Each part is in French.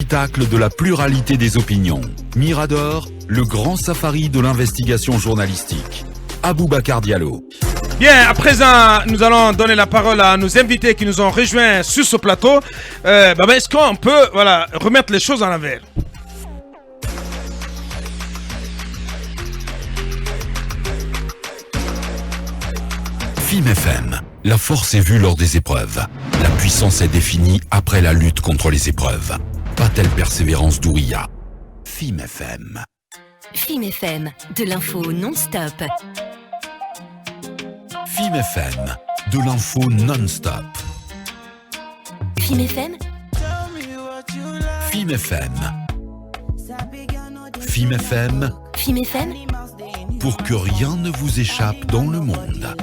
spectacle de la pluralité des opinions. Mirador, le grand safari de l'investigation journalistique. Aboubacar Diallo. Bien, à présent, nous allons donner la parole à nos invités qui nous ont rejoints sur ce plateau. Est-ce qu'on peut remettre les choses en l'envers? FIM FM. La force est vue lors des épreuves. La puissance est définie après la lutte contre les épreuves. Pas telle persévérance d'Ouria. FIM FM. FIM FM, de l'info non-stop. FIM FM, de l'info non-stop. FIM FM. FIM FM. FIM FM. FIM FM. Pour que rien ne vous échappe dans le monde.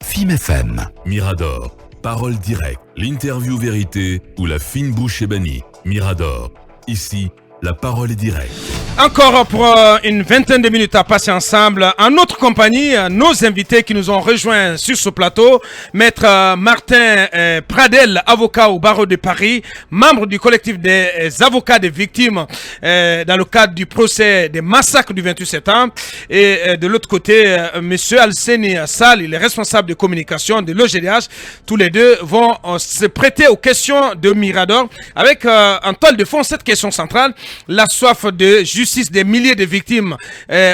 FIM FM. Mirador. Parole directe. L'interview vérité ou la fine bouche ébanie. Mirador. Ici, la parole est directe. Encore pour une vingtaine de minutes à passer ensemble. En notre compagnie, nos invités qui nous ont rejoints sur ce plateau. Maître Martin Pradel, avocat au barreau de Paris, membre du collectif des avocats des victimes dans le cadre du procès des massacres du 28 septembre. Et de l'autre côté, monsieur Alseni Sall, il est responsable de communication de l'OGDH. Tous les deux vont se prêter aux questions de Mirador avec en toile de fond cette question centrale, la soif de justice des milliers de victimes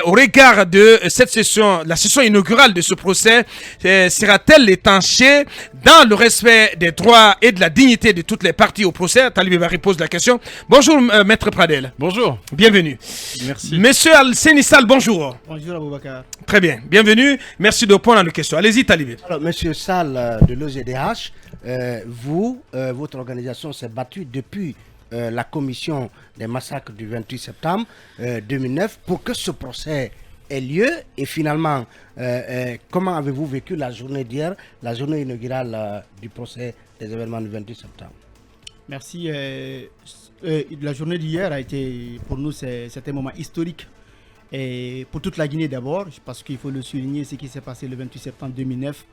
au regard de cette session, la session inaugurale de ce procès, sera-t-elle étanchée dans le respect des droits et de la dignité de toutes les parties au procès? Talibé Bari pose la question. Bonjour Maître Pradel. Bonjour. Bienvenue. Merci. Monsieur Alseni Sall, bonjour. Bonjour Aboubacar. Très bien, bienvenue. Merci de répondre à nos questions. Allez-y Talibé. Alors Monsieur Sall de l'OGDH, votre organisation s'est battue depuis la commission des massacres du 28 septembre 2009 pour que ce procès ait lieu. Et finalement, comment avez-vous vécu la journée d'hier, la journée inaugurale du procès des événements du 28 septembre? Merci. La journée d'hier a été, pour nous, c'est un moment historique. Et pour toute la Guinée d'abord, parce qu'il faut le souligner, ce qui s'est passé le 28 septembre 2009,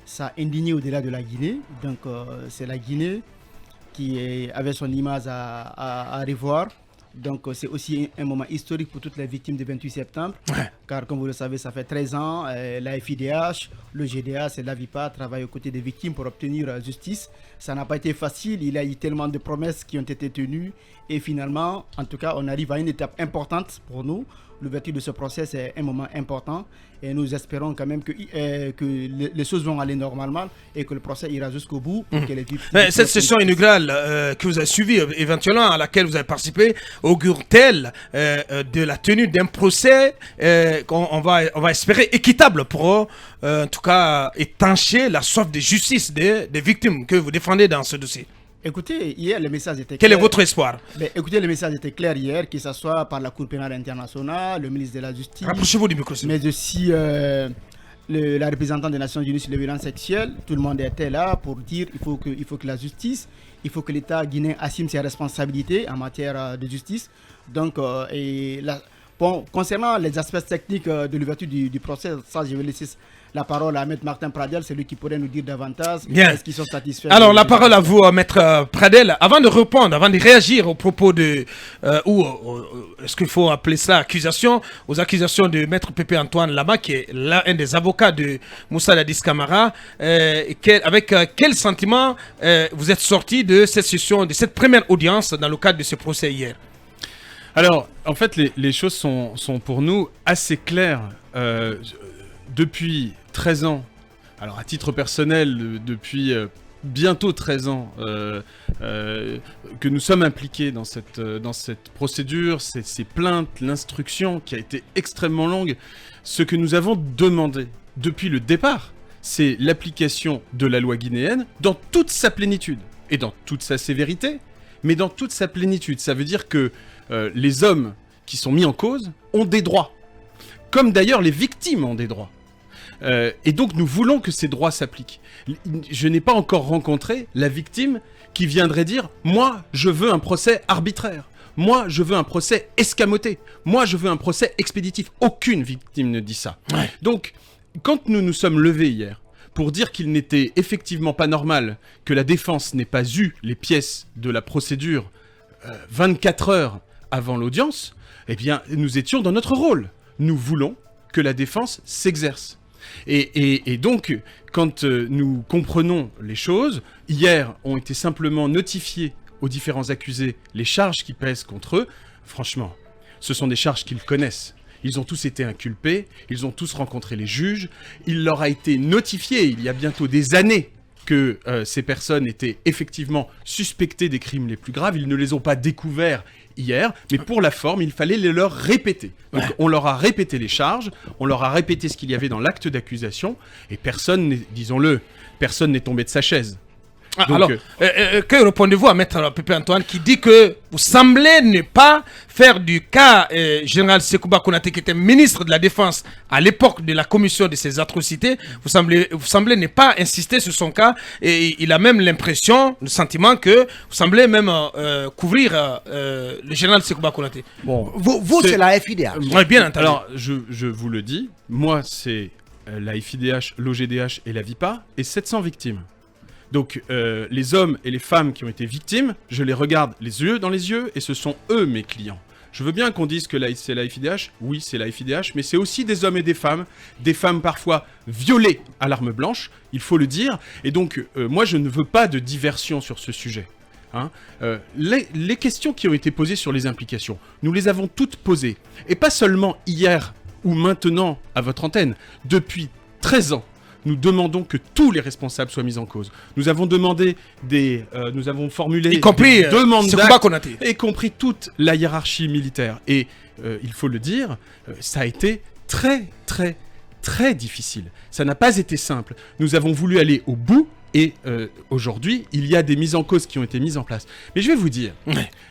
ça a indigné au-delà de la Guinée. Donc c'est la Guinée qui avait son image à revoir. Donc c'est aussi un moment historique pour toutes les victimes du 28 septembre. Ouais. Car comme vous le savez, ça fait 13 ans, la FIDH, le GDA, c'est l'AVIPA, travaille aux côtés des victimes pour obtenir justice. Ça n'a pas été facile, il y a eu tellement de promesses qui ont été tenues. Et finalement, en tout cas, on arrive à une étape importante pour nous. L'ouverture de ce procès, c'est un moment important. Et nous espérons quand même que les choses vont aller normalement et que le procès ira jusqu'au bout. Cette session inaugurale que vous avez suivie, éventuellement à laquelle vous avez participé, augure-t-elle de la tenue d'un procès qu'on va espérer équitable pour, en tout cas, étancher la soif de justice des victimes que vous défendez dans ce dossier? Écoutez, hier, le message était clair. Quel est votre espoir? Écoutez, le message était clair hier, que ce soit par la Cour pénale internationale, le ministre de la Justice, rapprochez-vous du micro, mais aussi la représentante des Nations Unies sur les violences sexuelles. Tout le monde était là pour dire qu'il faut que la justice, il faut que l'État guinéen assume ses responsabilités en matière de justice. Donc, concernant les aspects techniques de l'ouverture du procès, ça, je vais laisser la parole à Maître Martin Pradel, c'est lui qui pourrait nous dire davantage. Bien. Est-ce qu'ils sont satisfaits? Alors, la parole à vous, Maître Pradel. Avant de répondre, avant de réagir aux propos de, est-ce qu'il faut appeler ça accusation, aux accusations de Maître Pépé Antoine Lama, qui est l'un des avocats de Moussa Dadis Camara, avec quel sentiment vous êtes sorti de cette session, de cette première audience dans le cadre de ce procès hier? Alors, en fait, les choses sont pour nous assez claires. Depuis 13 ans, alors à titre personnel, depuis bientôt 13 ans que nous sommes impliqués dans cette procédure, ces plaintes, l'instruction qui a été extrêmement longue. Ce que nous avons demandé depuis le départ, c'est l'application de la loi guinéenne dans toute sa plénitude et dans toute sa sévérité, mais dans toute sa plénitude. Ça veut dire que les hommes qui sont mis en cause ont des droits, comme d'ailleurs les victimes ont des droits. Et donc nous voulons que ces droits s'appliquent. Je n'ai pas encore rencontré la victime qui viendrait dire « Moi, je veux un procès arbitraire. Moi, je veux un procès escamoté. Moi, je veux un procès expéditif. » Aucune victime ne dit ça. Ouais. Donc, quand nous nous sommes levés hier pour dire qu'il n'était effectivement pas normal que la défense n'ait pas eu les pièces de la procédure 24 heures avant l'audience, eh bien, nous étions dans notre rôle. Nous voulons que la défense s'exerce. Et donc, quand nous comprenons les choses, hier ont été simplement notifiés aux différents accusés les charges qui pèsent contre eux. Franchement, ce sont des charges qu'ils connaissent. Ils ont tous été inculpés, ils ont tous rencontré les juges. Il leur a été notifié, il y a bientôt des années, que ces personnes étaient effectivement suspectées des crimes les plus graves. Ils ne les ont pas découverts hier, mais pour la forme, il fallait les leur répéter. Donc, on leur a répété les charges, on leur a répété ce qu'il y avait dans l'acte d'accusation, et personne, disons-le, personne n'est tombé de sa chaise. Donc, alors, que répondez-vous à Maître Pépé Antoine qui dit que vous semblez ne pas faire du cas général Sekouba Konaté, qui était ministre de la Défense à l'époque de la commission de ces atrocités, vous semblez ne pas insister sur son cas, et il a même l'impression, le sentiment que vous semblez même couvrir le général Sekouba Konaté. Bon, vous c'est la FIDH. Oui, bien entendu. Alors, je vous le dis, moi, c'est la FIDH, l'OGDH et la VIPA, et 700 victimes. Donc, les hommes et les femmes qui ont été victimes, je les regarde les yeux dans les yeux, et ce sont eux mes clients. Je veux bien qu'on dise que c'est la FIDH, oui, c'est la FIDH, mais c'est aussi des hommes et des femmes parfois violées à l'arme blanche, il faut le dire, et donc, moi, je ne veux pas de diversion sur ce sujet. Hein. Les questions qui ont été posées sur les implications, nous les avons toutes posées, et pas seulement hier ou maintenant à votre antenne, depuis 13 ans. Nous demandons que tous les responsables soient mis en cause. Nous avons demandé nous avons formulé y compris des demandes d'actes, y compris toute la hiérarchie militaire. Et il faut le dire, ça a été très, très, très difficile. Ça n'a pas été simple. Nous avons voulu aller au bout. Et aujourd'hui, il y a des mises en cause qui ont été mises en place. Mais je vais vous dire,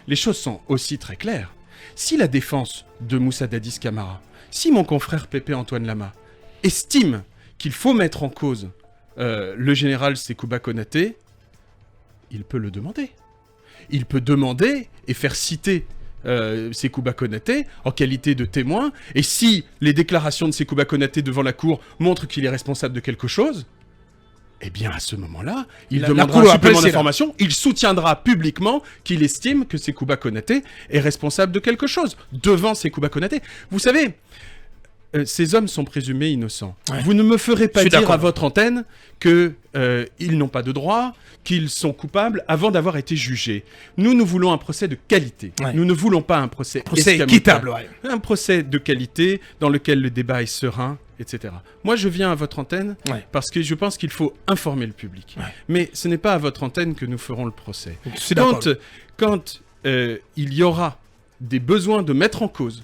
les choses sont aussi très claires. Si la défense de Moussa Dadis Camara, si mon confrère Pépé Antoine Lama estime qu'il faut mettre en cause le général Sekouba Konaté, il peut le demander. Il peut demander et faire citer Sekouba Konaté en qualité de témoin, et si les déclarations de Sekouba Konaté devant la cour montrent qu'il est responsable de quelque chose, eh bien à ce moment-là, il demandera un supplément d'information, il soutiendra publiquement qu'il estime que Sekouba Konaté est responsable de quelque chose devant Sekouba Konaté. Vous savez, ces hommes sont présumés innocents. Ouais. Vous ne me ferez pas dire à votre antenne qu'ils n'ont pas de droit, qu'ils sont coupables avant d'avoir été jugés. Nous voulons un procès de qualité. Ouais. Nous ne voulons pas un procès équitable. Ouais. Un procès de qualité dans lequel le débat est serein, etc. Moi, je viens à votre antenne parce que je pense qu'il faut informer le public. Ouais. Mais ce n'est pas à votre antenne que nous ferons le procès. Quand il y aura des besoins de mettre en cause,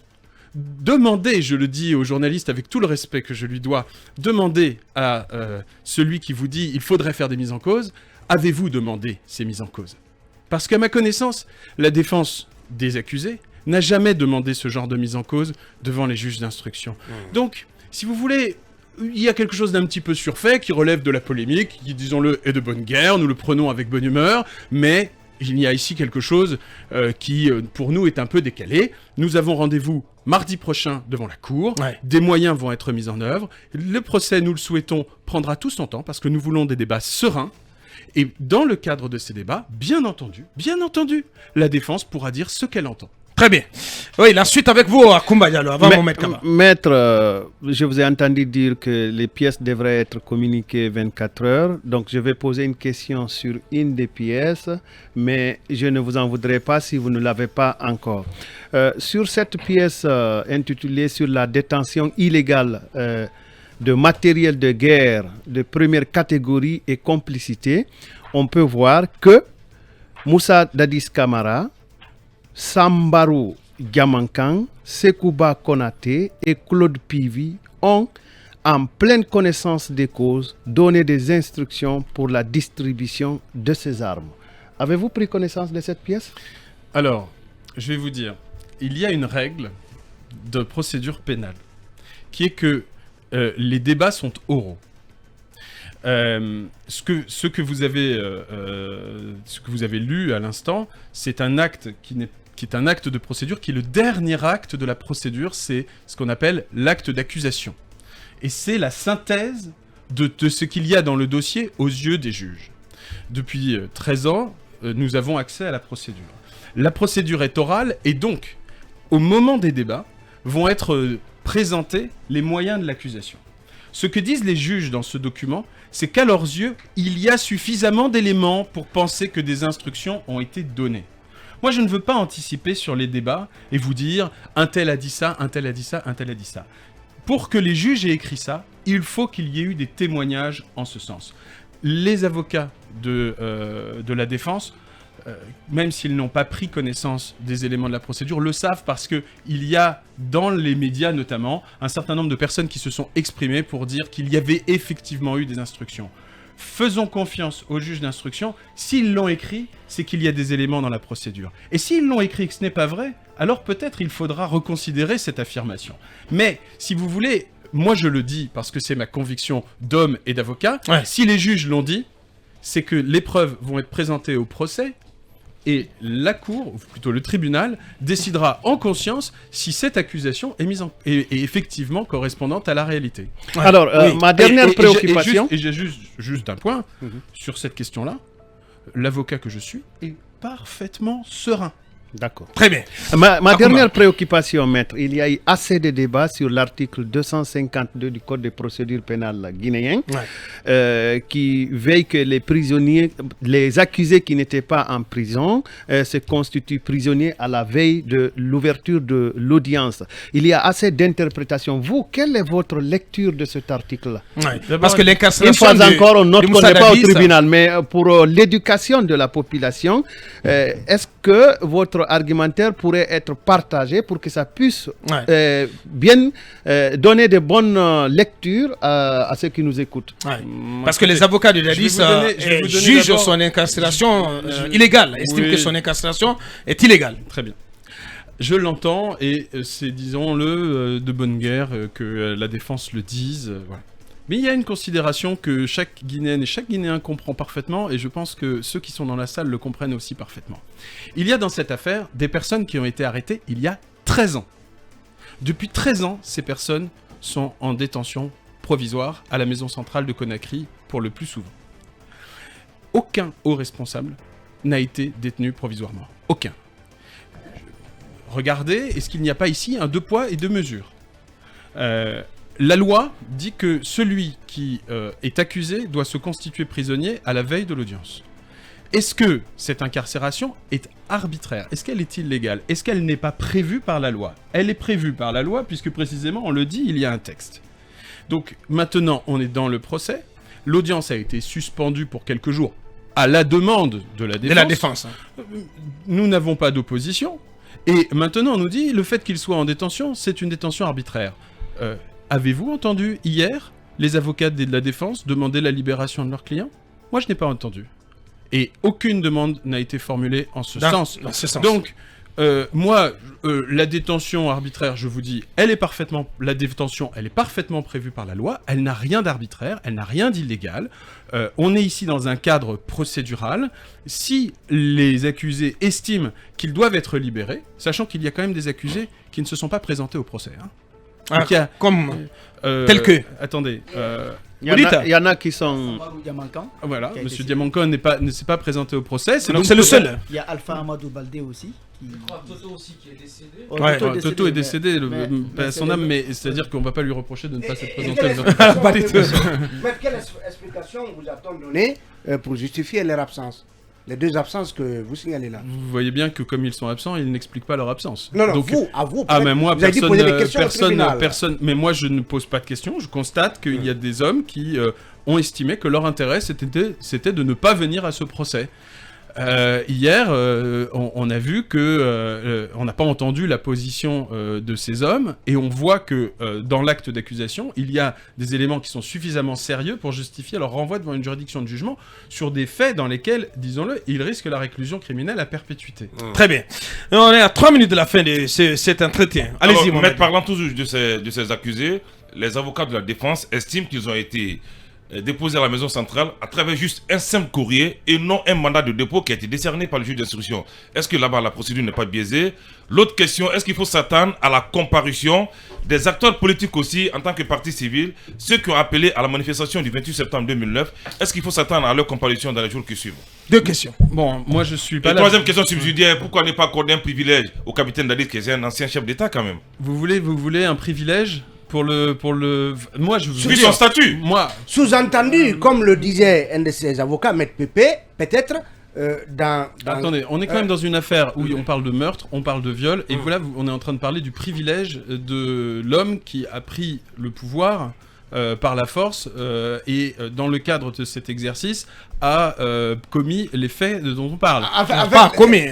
demandez, je le dis aux journalistes avec tout le respect que je lui dois, demandez à celui qui vous dit il faudrait faire des mises en cause, avez-vous demandé ces mises en cause? Parce qu'à ma connaissance, la défense des accusés n'a jamais demandé ce genre de mise en cause devant les juges d'instruction. Donc, si vous voulez, il y a quelque chose d'un petit peu surfait qui relève de la polémique, qui, disons-le, est de bonne guerre, nous le prenons avec bonne humeur, mais il y a ici quelque chose qui, pour nous, est un peu décalé. Nous avons rendez-vous mardi prochain devant la Cour. Ouais. Des moyens vont être mis en œuvre. Le procès, nous le souhaitons, prendra tout son temps parce que nous voulons des débats sereins. Et dans le cadre de ces débats, bien entendu, la défense pourra dire ce qu'elle entend. Très bien. Oui, la suite avec vous, Koumba Diallo, avant Mohamed Kaba. Maître, je vous ai entendu dire que les pièces devraient être communiquées 24 heures. Donc, je vais poser une question sur une des pièces, mais je ne vous en voudrais pas si vous ne l'avez pas encore. Sur cette pièce intitulée « Sur la détention illégale de matériel de guerre de première catégorie et complicité », on peut voir que Moussa Dadis Camara, Sambarou Diamankan, Sekouba Konaté et Claude Pivi ont, en pleine connaissance des causes, donné des instructions pour la distribution de ces armes. Avez-vous pris connaissance de cette pièce? Alors, je vais vous dire, il y a une règle de procédure pénale qui est que les débats sont oraux. Ce que vous avez lu à l'instant, c'est un acte qui est un acte de procédure, qui est le dernier acte de la procédure, c'est ce qu'on appelle l'acte d'accusation. Et c'est la synthèse de ce qu'il y a dans le dossier aux yeux des juges. Depuis 13 ans, nous avons accès à la procédure. La procédure est orale et donc, au moment des débats, vont être présentés les moyens de l'accusation. Ce que disent les juges dans ce document, c'est qu'à leurs yeux, il y a suffisamment d'éléments pour penser que des instructions ont été données. Moi, je ne veux pas anticiper sur les débats et vous dire un tel a dit ça, un tel a dit ça, un tel a dit ça. Pour que les juges aient écrit ça, il faut qu'il y ait eu des témoignages en ce sens. Les avocats de la défense, même s'ils n'ont pas pris connaissance des éléments de la procédure, le savent parce qu'il y a, dans les médias notamment, un certain nombre de personnes qui se sont exprimées pour dire qu'il y avait effectivement eu des instructions. Faisons confiance aux juges d'instruction. S'ils l'ont écrit, c'est qu'il y a des éléments dans la procédure. Et s'ils l'ont écrit et que ce n'est pas vrai, alors peut-être il faudra reconsidérer cette affirmation. Mais, si vous voulez, moi je le dis parce que c'est ma conviction d'homme et d'avocat, si les juges l'ont dit, c'est que les preuves vont être présentées au procès, et la cour, ou plutôt le tribunal, décidera en conscience si cette accusation est effectivement correspondante à la réalité. Alors, ma dernière préoccupation... Et j'ai juste un point sur cette question-là. L'avocat que je suis est parfaitement serein. D'accord. Très bien. Ma dernière préoccupation, maître, il y a eu assez de débats sur l'article 252 du Code de procédure pénale guinéen qui veille que les prisonniers, les accusés qui n'étaient pas en prison se constituent prisonniers à la veille de l'ouverture de l'audience. Il y a assez d'interprétations. Vous, quelle est votre lecture de cet article-là? Parce que l'incarcération une fois encore, on note qu'on n'est pas au tribunal, mais pour l'éducation de la population, est-ce que votre argumentaire pourrait être partagé pour que ça puisse bien donner de bonnes lectures à ceux qui nous écoutent? Parce que les avocats de Dadis jugent son incarcération illégale, estiment que son incarcération est illégale. Très bien. Je l'entends et c'est, disons-le, de bonne guerre que la défense le dise. Voilà. Mais il y a une considération que chaque Guinéenne et chaque Guinéen comprend parfaitement, et je pense que ceux qui sont dans la salle le comprennent aussi parfaitement. Il y a dans cette affaire des personnes qui ont été arrêtées il y a 13 ans. Depuis 13 ans, ces personnes sont en détention provisoire à la maison centrale de Conakry, pour le plus souvent. Aucun haut responsable n'a été détenu provisoirement. Aucun. Regardez, est-ce qu'il n'y a pas ici un deux poids et deux mesures ? La loi dit que celui qui est accusé doit se constituer prisonnier à la veille de l'audience. Est-ce que cette incarcération est arbitraire? Est-ce qu'elle est illégale? Est-ce qu'elle n'est pas prévue par la loi? Elle est prévue par la loi puisque précisément, on le dit, il y a un texte. Donc maintenant, on est dans le procès. L'audience a été suspendue pour quelques jours à la demande de la défense. De la défense. Nous n'avons pas d'opposition. Et maintenant, on nous dit, le fait qu'il soit en détention, c'est une détention arbitraire. Avez-vous entendu hier les avocats de la défense demander la libération de leurs clients? Moi, je n'ai pas entendu. Et aucune demande n'a été formulée en ce sens. Dans ce sens. Donc, la détention arbitraire, je vous dis, la détention, elle est parfaitement prévue par la loi. Elle n'a rien d'arbitraire, elle n'a rien d'illégal. On est ici dans un cadre procédural. Si les accusés estiment qu'ils doivent être libérés, sachant qu'il y a quand même des accusés qui ne se sont pas présentés au procès, hein. Tel que. Attendez. Il y en a qui sont... Voilà, M. Diamankan ne s'est pas présenté au procès. Donc c'est le seul. Il y a Alpha Amadou Baldé aussi. Toto aussi qui est décédé. Toto est décédé, son âme, mais c'est-à-dire qu'on ne va pas lui reprocher de ne pas s'être présenté. Mais quelle explication vous a-t-on donné pour justifier leur absence? Les deux absences que vous signalez là. Vous voyez bien que comme ils sont absents, ils n'expliquent pas leur absence. Non, donc, vous. Mais moi, vous avez dit poser des questions personne. Mais moi, je ne pose pas de questions. Je constate qu'il y a des hommes qui ont estimé que leur intérêt, c'était de ne pas venir à ce procès. Hier, on a vu que on n'a pas entendu la position de ces hommes, et on voit que dans l'acte d'accusation, il y a des éléments qui sont suffisamment sérieux pour justifier leur renvoi devant une juridiction de jugement sur des faits dans lesquels, disons-le, ils risquent la réclusion criminelle à perpétuité. Très bien. On est à 3 minutes de la fin de cet entretien. Allez-y, Maître, parlant toujours de ces accusés, les avocats de la défense estiment qu'ils ont été déposé à la maison centrale à travers juste un simple courrier et non un mandat de dépôt qui a été décerné par le juge d'instruction. Est-ce que là-bas la procédure n'est pas biaisée? L'autre question, est-ce qu'il faut s'attendre à la comparution des acteurs politiques aussi en tant que partie civile, ceux qui ont appelé à la manifestation du 28 septembre 2009, est-ce qu'il faut s'attendre à leur comparution dans les jours qui suivent? Deux questions. Bon, moi je suis pas Et là. troisième question subsidiaire, pourquoi ne pas accorder un privilège au capitaine Dadis qui est un ancien chef d'État quand même? Vous voulez un privilège pour le moi je Vu son statut. Moi Sous-entendu, comme le disait un de ses avocats, Maître Pépé, peut-être Attendez, on est quand même dans une affaire où on parle de meurtre, on parle de viol, et voilà, on est en train de parler du privilège de l'homme qui a pris le pouvoir par la force et dans le cadre de cet exercice a commis les faits dont on parle. Pas commis.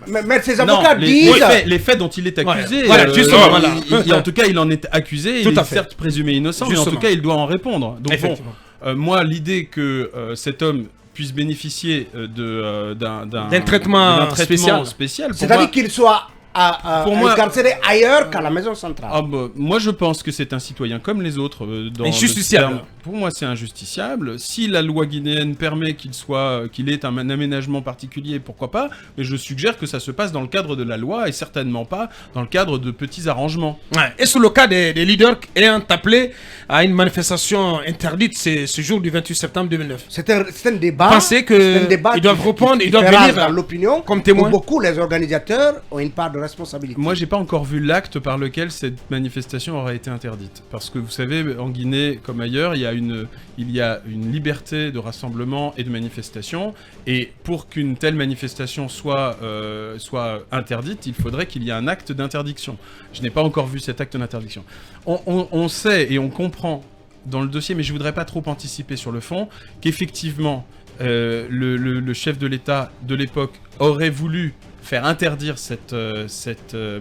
Mais ses avocats disent... Les faits dont il est accusé. Voilà, justement, voilà. En tout cas, il en est accusé, il est certes présumé innocent, mais en tout cas, il doit en répondre. Donc bon, moi, l'idée que cet homme puisse bénéficier d'un traitement spécial c'est-à-dire qu'il soit incarcéré ailleurs qu'à la maison centrale. Moi, je pense que c'est un citoyen comme les autres. Injusticiable. Pour moi, c'est injusticiable. Si la loi guinéenne permet qu'il ait un aménagement particulier, pourquoi pas? Mais je suggère que ça se passe dans le cadre de la loi et certainement pas dans le cadre de petits arrangements. Ouais. Et sur le cas des leaders ayant appelé à une manifestation interdite ce jour du 28 septembre 2009. C'est un débat. Pensez qu'ils doivent répondre, ils doivent venir dans l'opinion comme témoins. Beaucoup, les organisateurs ont une part de responsabilité. Moi, j'ai pas encore vu l'acte par lequel cette manifestation aurait été interdite. Parce que vous savez, en Guinée comme ailleurs, il y a une liberté de rassemblement et de manifestation. Et pour qu'une telle manifestation soit interdite, il faudrait qu'il y ait un acte d'interdiction. Je n'ai pas encore vu cet acte d'interdiction. On sait et on comprend dans le dossier, mais je voudrais pas trop anticiper sur le fond, qu'effectivement, le chef de l'État de l'époque aurait voulu faire interdire cette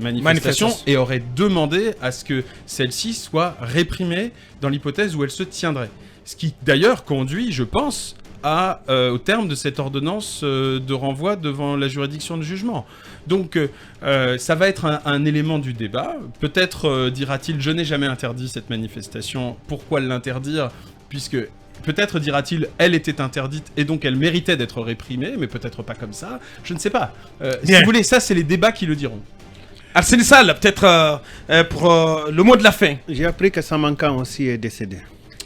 manifestation et aurait demandé à ce que celle-ci soit réprimée dans l'hypothèse où elle se tiendrait. Ce qui d'ailleurs conduit, je pense, au terme de cette ordonnance de renvoi devant la juridiction de jugement. Donc ça va être un élément du débat. Peut-être dira-t-il, je n'ai jamais interdit cette manifestation, pourquoi l'interdire, puisque... Peut-être dira-t-il, elle était interdite et donc elle méritait d'être réprimée, mais peut-être pas comme ça. Je ne sais pas. Si vous voulez, ça, c'est les débats qui le diront. Arsène Sall, peut-être pour le mot de la fin. J'ai appris que Samankan aussi est décédé.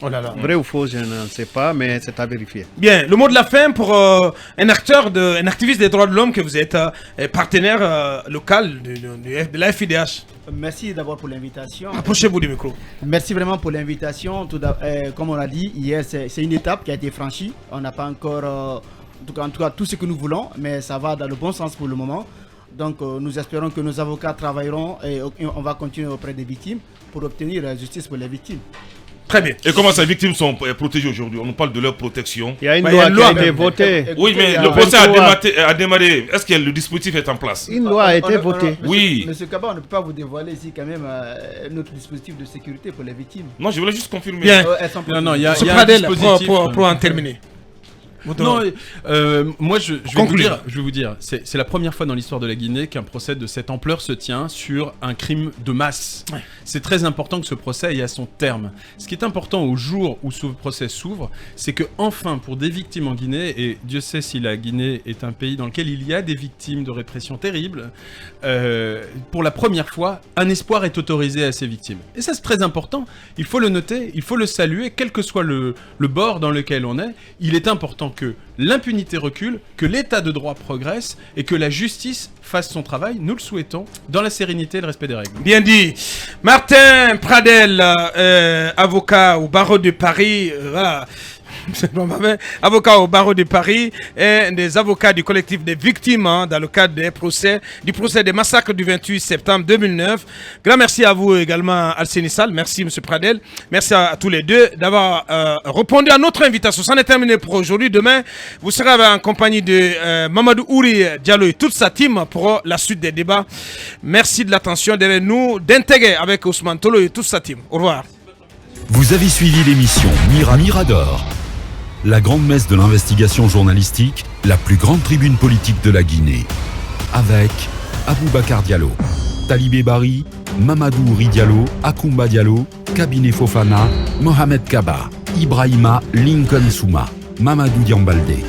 Oh là là. Vrai ou faux, je ne sais pas, mais c'est à vérifier. Bien, le mot de la fin pour un activiste des droits de l'homme que vous êtes partenaire local de la FIDH. Merci d'abord pour l'invitation. Approchez-vous du micro. Merci vraiment pour l'invitation. Comme on l'a dit, hier, c'est une étape qui a été franchie. On n'a pas encore, en tout cas, tout ce que nous voulons, mais ça va dans le bon sens pour le moment. Donc, nous espérons que nos avocats travailleront et on va continuer auprès des victimes pour obtenir la justice pour les victimes. Très bien. Et comment ces victimes sont protégées aujourd'hui? On nous parle de leur protection. Il y a une loi qui a été votée. Oui, mais le procès a démarré. Est-ce que le dispositif est en place? Une loi a été votée. Oui. Monsieur Kaba, on ne peut pas vous dévoiler ici quand même notre dispositif de sécurité pour les victimes. Non, je voulais juste confirmer. Bien. Non, il y a un dispositif pour en terminer. Non, moi je vais vous dire, c'est la première fois dans l'histoire de la Guinée qu'un procès de cette ampleur se tient sur un crime de masse. Ouais. C'est très important que ce procès aille à son terme. Ce qui est important au jour où ce procès s'ouvre, c'est que enfin pour des victimes en Guinée, et Dieu sait si la Guinée est un pays dans lequel il y a des victimes de répression terrible, pour la première fois, un espoir est autorisé à ces victimes. Et ça c'est très important, il faut le noter, il faut le saluer, quel que soit le bord dans lequel on est, il est important que l'impunité recule, que l'état de droit progresse et que la justice fasse son travail, nous le souhaitons, dans la sérénité et le respect des règles. Bien dit. Martin Pradel, avocat au barreau de Paris, voilà. Avocat au barreau de Paris et des avocats du collectif des victimes dans le cadre du procès des massacres du 28 septembre 2009. Grand merci à vous également, Arsène Sall. Merci, M. Pradel. Merci à tous les deux d'avoir répondu à notre invitation. C'en est terminé pour aujourd'hui. Demain, vous serez en compagnie de Mamadou Ouri Diallo et toute sa team pour la suite des débats. Merci de l'attention derrière nous, d'intégrer avec Ousmane Tolo et toute sa team. Au revoir. Vous avez suivi l'émission Mirador. La grande messe de l'investigation journalistique, la plus grande tribune politique de la Guinée. Avec Aboubacar Diallo, Talibé Bari, Mamadou Ouri Diallo, Akoumba Diallo, Kabiné Fofana, Mohamed Kaba. Ibrahima Lincoln Souma, Mamadou Diambaldé.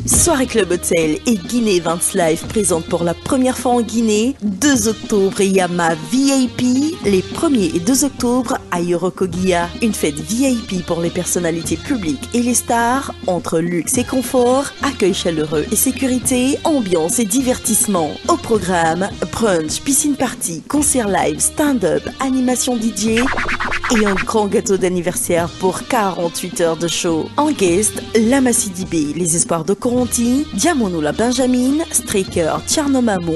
Soirée Club Hotel et Guinée Events Live présente pour la première fois en Guinée 2 octobre Yama VIP, les 1er et 2 octobre à Yorokogia. Une fête VIP pour les personnalités publiques et les stars, entre luxe et confort, accueil chaleureux et sécurité, ambiance et divertissement. Au programme, brunch, piscine party, concert live, stand-up, animation DJ et un grand gâteau d'anniversaire pour 48 heures de show. En guest, Lama Sidibé, les espoirs de Coronti, Diamono la Benjamin, Straker, Tchernomamou